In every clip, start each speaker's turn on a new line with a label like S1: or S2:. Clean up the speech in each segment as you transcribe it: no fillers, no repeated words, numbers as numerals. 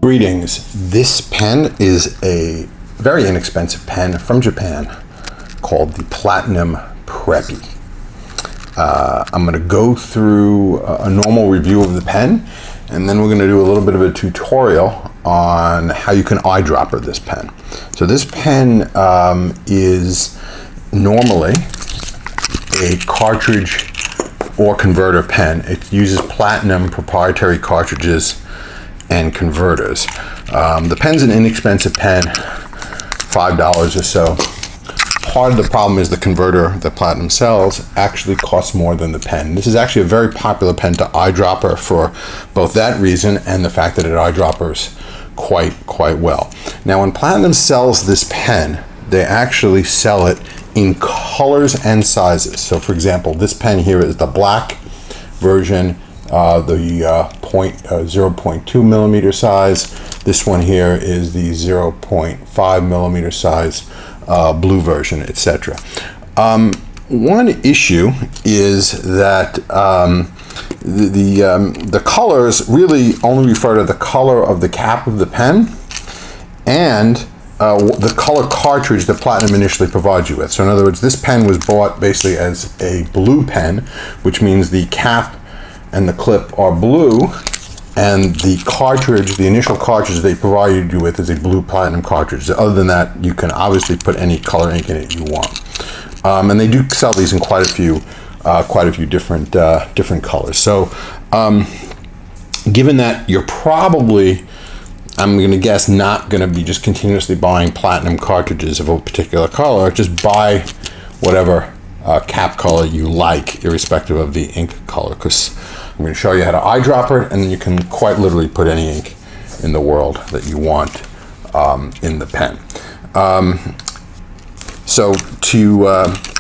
S1: Greetings. This pen is a very inexpensive pen from Japan called the Platinum Preppy. I'm going to go through a normal review of the pen, and then we're going to do a little bit of a tutorial on how you can eyedropper this pen. So this pen is normally a cartridge or converter pen. It uses platinum proprietary cartridges and converters. The pen's an inexpensive pen, $5 or so. Part of the problem is the converter that Platinum sells actually costs more than the pen. This is actually a very popular pen to eyedropper for both that reason and the fact that it eyedroppers quite well. Now when Platinum sells this pen, they actually sell it in colors and sizes. So for example, this pen here is the black version, the 0.2 millimeter size. This one here is the 0.5 millimeter size blue version, etc. One issue is that the colors really only refer to the color of the cap of the pen and the color cartridge that Platinum initially provides you with. So in other words, this pen was bought basically as a blue pen, which means the cap and the clip are blue, and the cartridge, the initial cartridge they provided you with, is a blue Platinum cartridge. Other than that, you can obviously put any color ink in it you want. And they do sell these in quite a few different colors. So given that you're probably, I'm going to guess, not going to be just continuously buying Platinum cartridges of a particular color, just buy whatever cap color you like, irrespective of the ink color, because I'm going to show you how to eyedropper it, and then you can quite literally put any ink in the world that you want in the pen. So to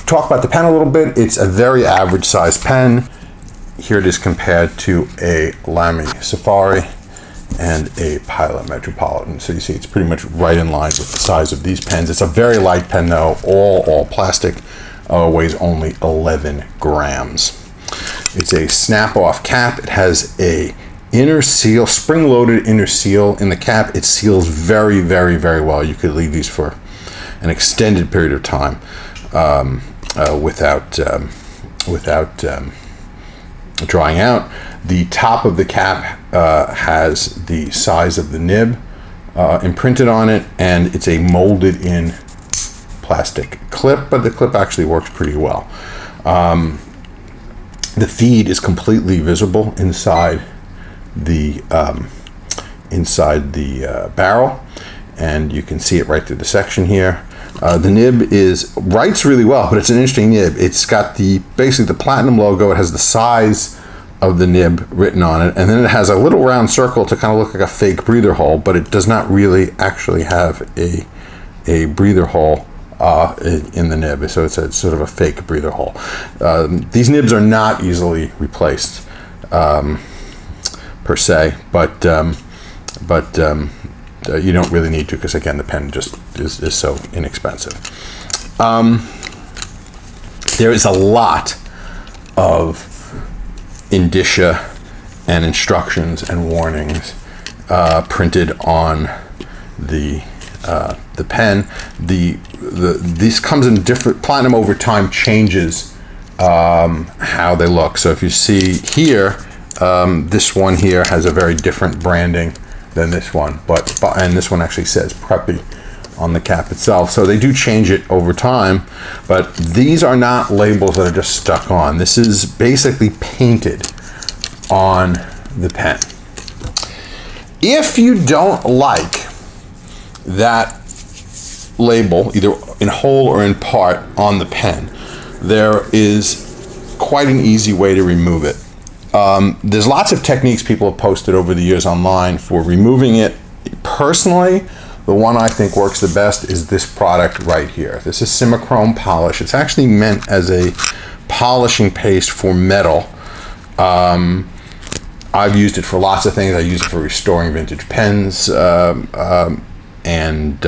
S1: talk about the pen a little bit, it's a very average size pen. Here it is compared to a Lamy Safari and a Pilot Metropolitan. So you see it's pretty much right in line with the size of these pens. It's a very light pen though, all plastic, weighs only 11 grams. It's a snap-off cap. It has a inner seal, spring-loaded inner seal in the cap. It seals very well. You could leave these for an extended period of time without drying out. The top of the cap has the size of the nib imprinted on it, and it's a molded-in plastic clip, but the clip actually works pretty well. The feed is completely visible inside the barrel, and you can see it right through the section here. The nib writes really well, but it's an interesting nib. It's got basically the Platinum logo. It has the size of the nib written on it, and then it has a little round circle to kind of look like a fake breather hole, but it does not really actually have a breather hole in the nib, so it's sort of a fake breather hole. These nibs are not easily replaced per se, but you don't really need to, because again the pen just is so inexpensive. There is a lot of indicia and instructions and warnings printed on the pen. This comes in different. Platinum over time changes how they look. So if you see here, this one here has a very different branding than this one, and this one actually says Preppy on the cap itself. So they do change it over time, but these are not labels that are just stuck on. This is basically painted on the pen. If you don't like that label, either in whole or in part, on the pen, there is quite an easy way to remove it. There's lots of techniques people have posted over the years online for removing it. Personally, the one I think works the best is this product right here. This is Simichrome Polish. It's actually meant as a polishing paste for metal. I've used it for lots of things. I use it for restoring vintage pens and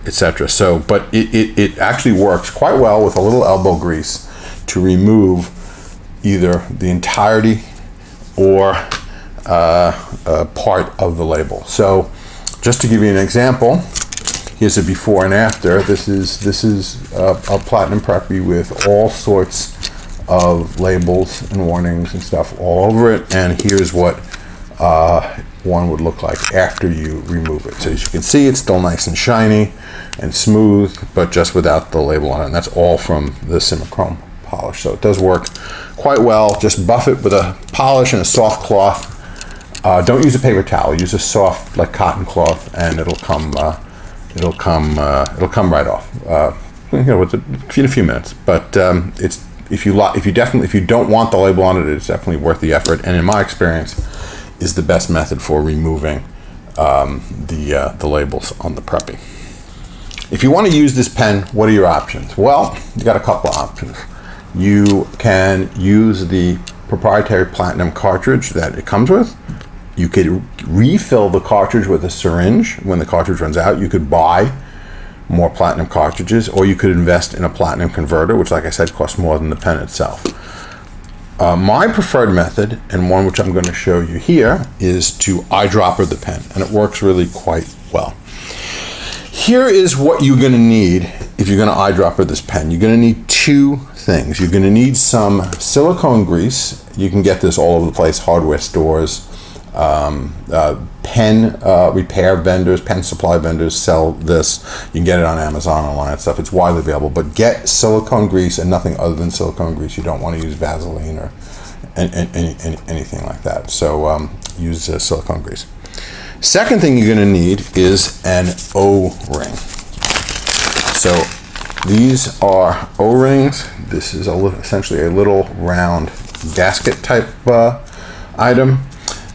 S1: etc. So, but it actually works quite well with a little elbow grease to remove either the entirety or part of the label. So just to give you an example, here's a before and after. This is a Platinum Preppy with all sorts of labels and warnings and stuff all over it, and here's what one would look like after you remove it. So as you can see, it's still nice and shiny and smooth, but just without the label on it, and that's all from the Simichrome polish. So it does work quite well. Just buff it with a polish and a soft cloth. Don't use a paper towel. Use a soft, like cotton cloth, and it'll come right off. You know, in a few minutes. But it's if you don't want the label on it, it's definitely worth the effort. And in my experience, is the best method for removing the labels on the Preppy. If you want to use this pen, what are your options? Well, you got a couple of options. You can use the proprietary Platinum cartridge that it comes with. You could refill the cartridge with a syringe when the cartridge runs out. You could buy more Platinum cartridges, or you could invest in a Platinum converter, which, like I said, costs more than the pen itself. My preferred method, and one which I'm going to show you here, is to eyedropper the pen, and it works really quite well. Here is what you're going to need if you're going to eyedropper this pen. You're going to need two things. You're going to need some silicone grease. You can get this all over the place, hardware stores, pen repair vendors, pen supply vendors sell this. You can get it on Amazon, online and stuff. It's widely available, but get silicone grease and nothing other than silicone grease. You don't want to use Vaseline or anything like that. So use silicone grease. Second thing you're going to need is an O-ring. So these are O-rings. This is essentially a little round gasket type item.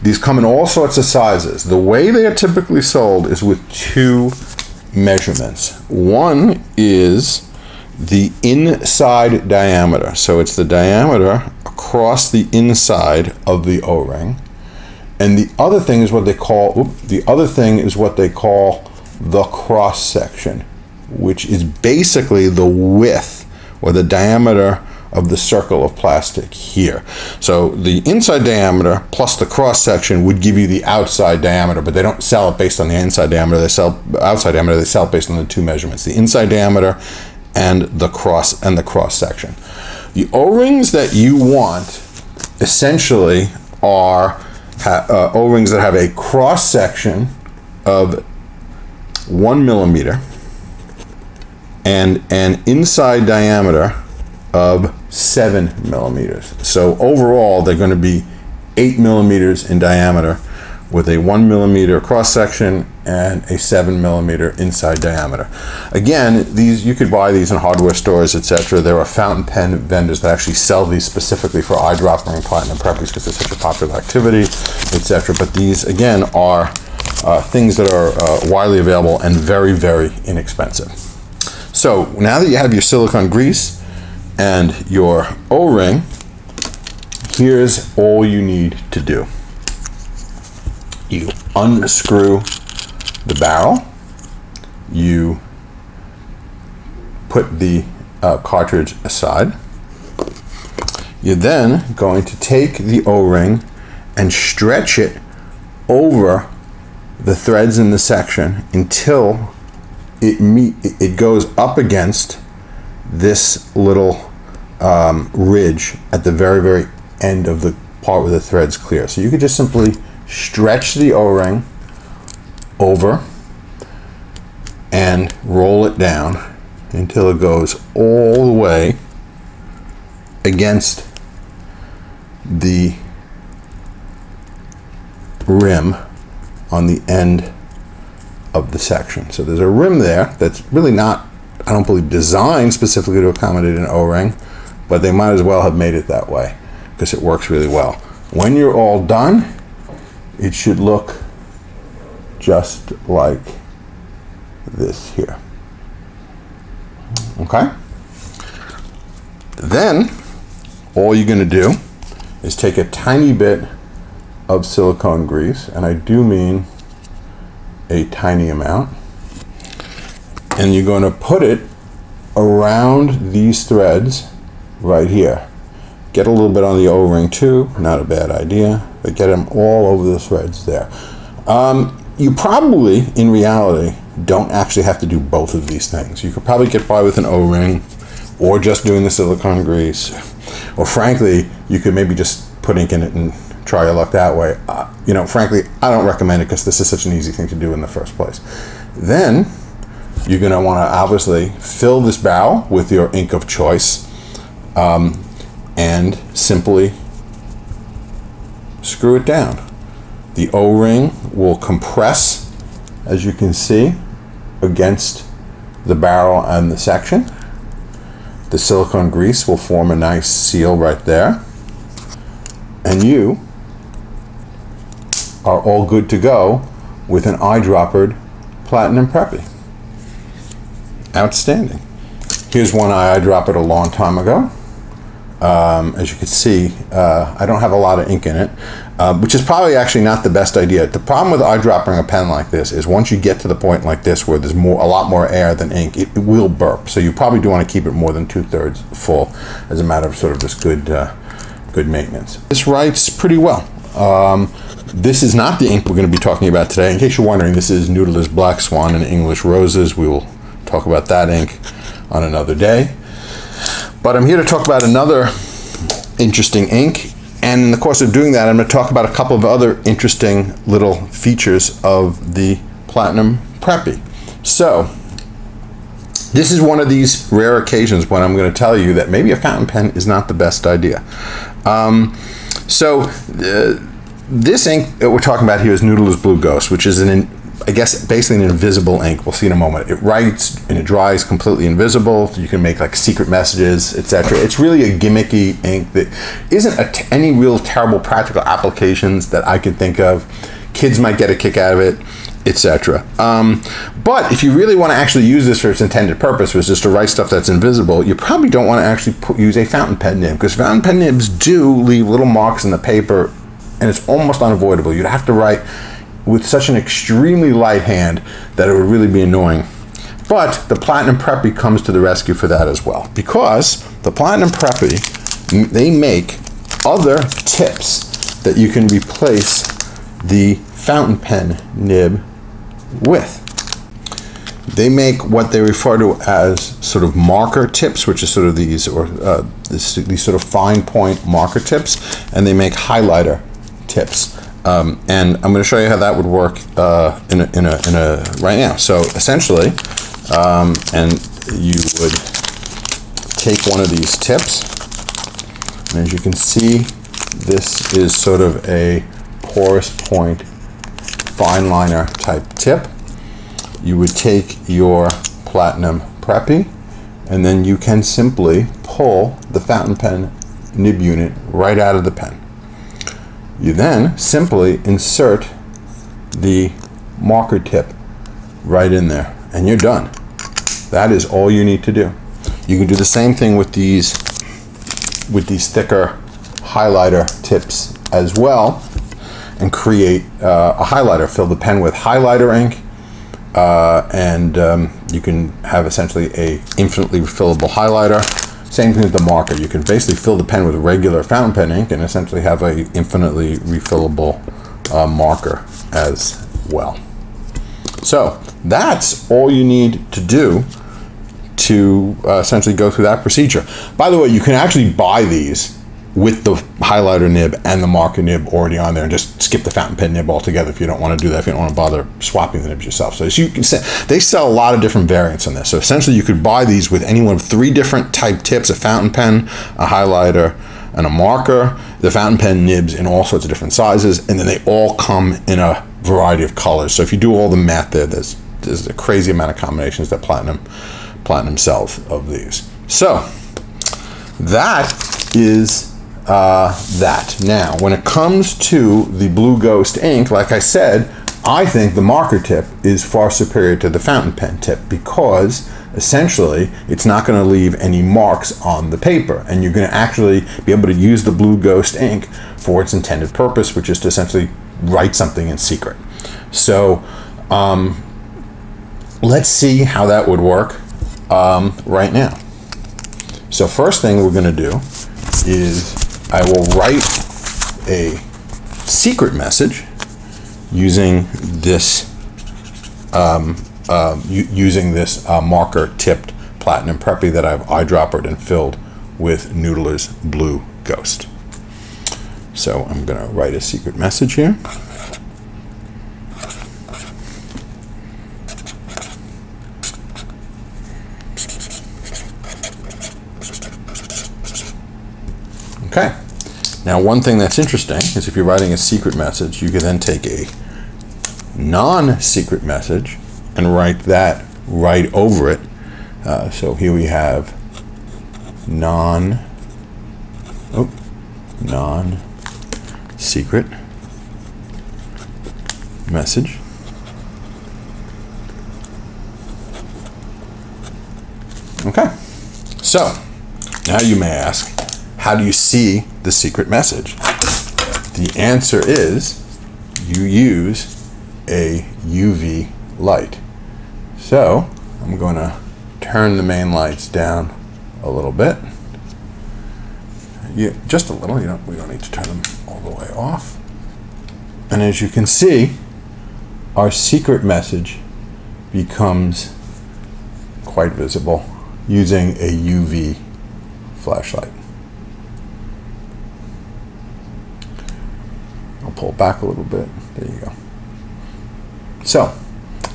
S1: These come in all sorts of sizes. The way they are typically sold is with two measurements. One is the inside diameter. So it's the diameter across the inside of the O-ring. And the other thing is what they call the cross section, which is basically the width or the diameter of the circle of plastic here. So the inside diameter plus the cross section would give you the outside diameter, but they don't sell it based on the inside diameter. They sell outside diameter. They sell it based on the two measurements: the inside diameter and the cross section. The O-rings that you want essentially are O-rings that have a cross section of 1 millimeter and an inside diameter of 7 millimeters. So overall, they're going to be 8 millimeters in diameter with a 1 millimeter cross section and a 7 millimeter inside diameter. Again, these you could buy these in hardware stores, etc. There are fountain pen vendors that actually sell these specifically for eyedroppering Platinum Preppies because it's such a popular activity, etc. But these, again, are things that are widely available and very, very inexpensive. So now that you have your silicone grease and your O-ring, here's all you need to do. You unscrew the barrel, you put the cartridge aside. You're then going to take the O-ring and stretch it over the threads in the section until it goes up against this little ridge at the very, very end of the part where the thread's clear. So you could just simply stretch the O-ring over and roll it down until it goes all the way against the rim on the end of the section. So there's a rim there that's really not, I don't believe, designed specifically to accommodate an O-ring, but they might as well have made it that way because it works really well. When you're all done, it should look just like this here. Okay? Then all you're going to do is take a tiny bit of silicone grease, and I do mean a tiny amount, and you're going to put it around these threads right here. Get a little bit on the O-ring too, not a bad idea, but get them all over the threads there. you probably, in reality, don't actually have to do both of these things. You could probably get by with an O-ring, or just doing the silicone grease, or frankly, you could maybe just put ink in it and try your luck that way. You know, frankly, I don't recommend it because this is such an easy thing to do in the first place. Then you're going to want to obviously fill this barrel with your ink of choice, and simply screw it down. The O-ring will compress, as you can see, against the barrel and the section. The silicone grease will form a nice seal right there. And you are all good to go with an eyedroppered Platinum Preppy. Outstanding. Here's one I eyedroppered a long time ago. As you can see, I don't have a lot of ink in it, which is probably actually not the best idea. The problem with eyedropping a pen like this is once you get to the point like this where there's a lot more air than ink, it will burp. So you probably do want to keep it more than 2/3 full as a matter of sort of just good maintenance. This writes pretty well. This is not the ink we're going to be talking about today. In case you're wondering, this is Noodler's Black Swan and English Roses. We will talk about that ink on another day. But I'm here to talk about another interesting ink, and in the course of doing that, I'm going to talk about a couple of other interesting little features of the Platinum Preppy. So, this is one of these rare occasions when I'm going to tell you that maybe a fountain pen is not the best idea. This ink that we're talking about here is Noodler's Blue Ghost, which is I guess basically an invisible ink. We'll see in a moment. It writes and it dries completely invisible. You can make like secret messages, etc. It's really a gimmicky ink that isn't any real terrible practical applications that I can think of. Kids might get a kick out of it, etc. But if you really want to actually use this for its intended purpose, which is just to write stuff that's invisible, you probably don't want to actually use a fountain pen nib, because fountain pen nibs do leave little marks in the paper, and it's almost unavoidable. You'd have to write with such an extremely light hand that it would really be annoying. But the Platinum Preppy comes to the rescue for that as well, because the Platinum Preppy, they make other tips that you can replace the fountain pen nib with. They make what they refer to as sort of marker tips, which is sort of these sort of fine point marker tips, and they make highlighter tips. And I'm going to show you how that would work right now. So essentially, and you would take one of these tips, and as you can see, this is sort of a porous point fine liner type tip. You would take your Platinum Preppy, and then you can simply pull the fountain pen nib unit right out of the pen. You then simply insert the marker tip right in there, and you're done. That is all you need to do. You can do the same thing with these thicker highlighter tips as well, and create a highlighter. Fill the pen with highlighter ink, and you can have essentially a infinitely refillable highlighter. Same thing with the marker. You can basically fill the pen with regular fountain pen ink and essentially have a infinitely refillable marker as well. So that's all you need to do to essentially go through that procedure. By the way, you can actually buy these with the highlighter nib and the marker nib already on there, and just skip the fountain pen nib altogether if you don't want to do that, if you don't want to bother swapping the nibs yourself. So as you can see, they sell a lot of different variants on this. So essentially you could buy these with any one of 3 different type tips: a fountain pen, a highlighter, and a marker. The fountain pen nibs in all sorts of different sizes, and then they all come in a variety of colors. So if you do all the math there, there's a crazy amount of combinations that Platinum sells of these. So that is that. Now, when it comes to the Blue Ghost ink, like I said, I think the marker tip is far superior to the fountain pen tip, because essentially it's not going to leave any marks on the paper, and you're going to actually be able to use the Blue Ghost ink for its intended purpose, which is to essentially write something in secret. So let's see how that would work right now. So first thing we're going to do is I will write a secret message using this marker tipped Platinum Preppy that I've eyedroppered and filled with Noodler's Blue Ghost. So I'm going to write a secret message here. Okay. Now, one thing that's interesting is if you're writing a secret message, you can then take a non-secret message and write that right over it. So here we have non-secret message. Okay. So now you may ask, how do you see the secret message? The answer is you use a UV light. So I'm going to turn the main lights down a little bit. Just a little. We don't need to turn them all the way off. And as you can see, our secret message becomes quite visible using a UV flashlight. I'll pull back a little bit. There you go. So,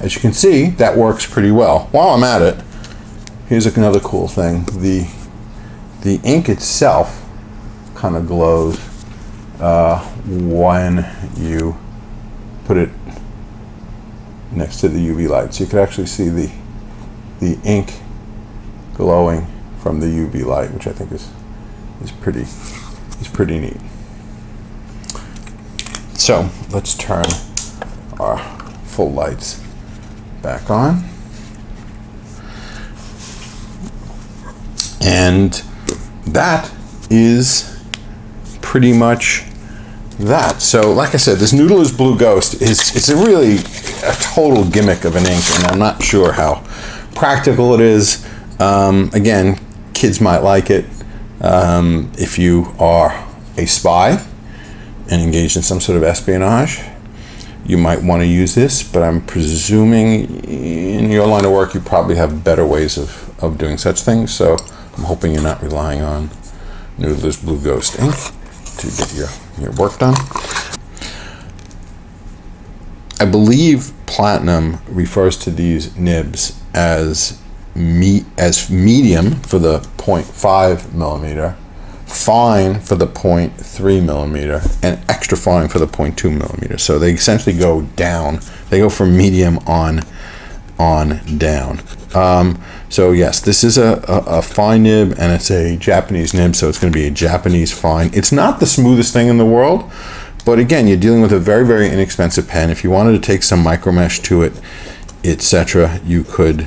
S1: as you can see, that works pretty well. While I'm at it, here's another cool thing. The ink itself kind of glows when you put it next to the UV light. So you can actually see the ink glowing from the UV light, which I think is pretty neat. So let's turn our full lights back on. And that is pretty much that. So like I said, this Noodler's Blue Ghost it's really a total gimmick of an ink, and I'm not sure how practical it is. Again, kids might like it. If you are a spy and engaged in some sort of espionage, you might want to use this, but I'm presuming in your line of work you probably have better ways of doing such things, so I'm hoping you're not relying on Noodler's Blue Ghost ink to get your work done. I believe Platinum refers to these nibs as medium for the 0.5 millimeter, fine for the 0.3 millimeter, and extra fine for the 0.2 millimeter. So they essentially go down. They go from medium on down. So yes, this is a fine nib, and it's a Japanese nib, so it's going to be a Japanese fine. It's not the smoothest thing in the world, but again, you're dealing with a very, very inexpensive pen. If you wanted to take some micro mesh to it, etc., you could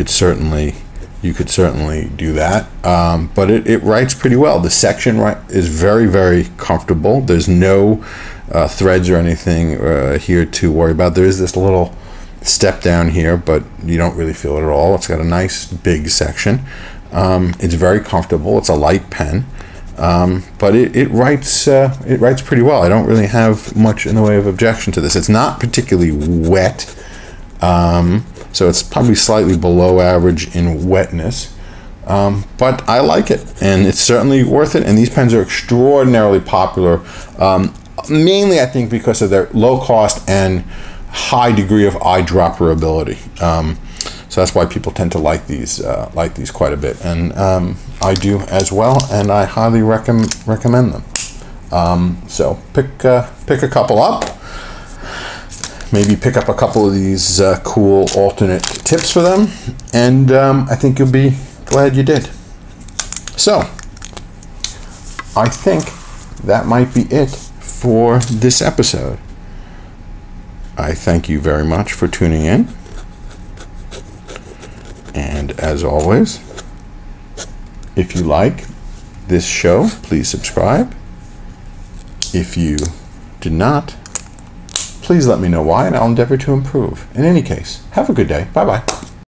S1: certainly do that. But it writes pretty well. The section is very, very comfortable. There's no threads or anything here to worry about. There is this little step down here, but you don't really feel it at all. It's got a nice big section. It's very comfortable. It's a light pen, but it writes pretty well. I don't really have much in the way of objection to this. It's not particularly wet, so it's probably slightly below average in wetness, but I like it, and it's certainly worth it. And these pens are extraordinarily popular, mainly I think because of their low cost and high degree of eyedropper ability. So that's why people tend to like these quite a bit, and I do as well, and I highly recommend them. So pick a couple up. Maybe pick up a couple of these cool alternate tips for them, and I think you'll be glad you did. So I think that might be it for this episode. I thank you very much for tuning in, and as always, if you like this show, please subscribe. If you did not, please let me know why, and I'll endeavor to improve. In any case, have a good day. Bye-bye.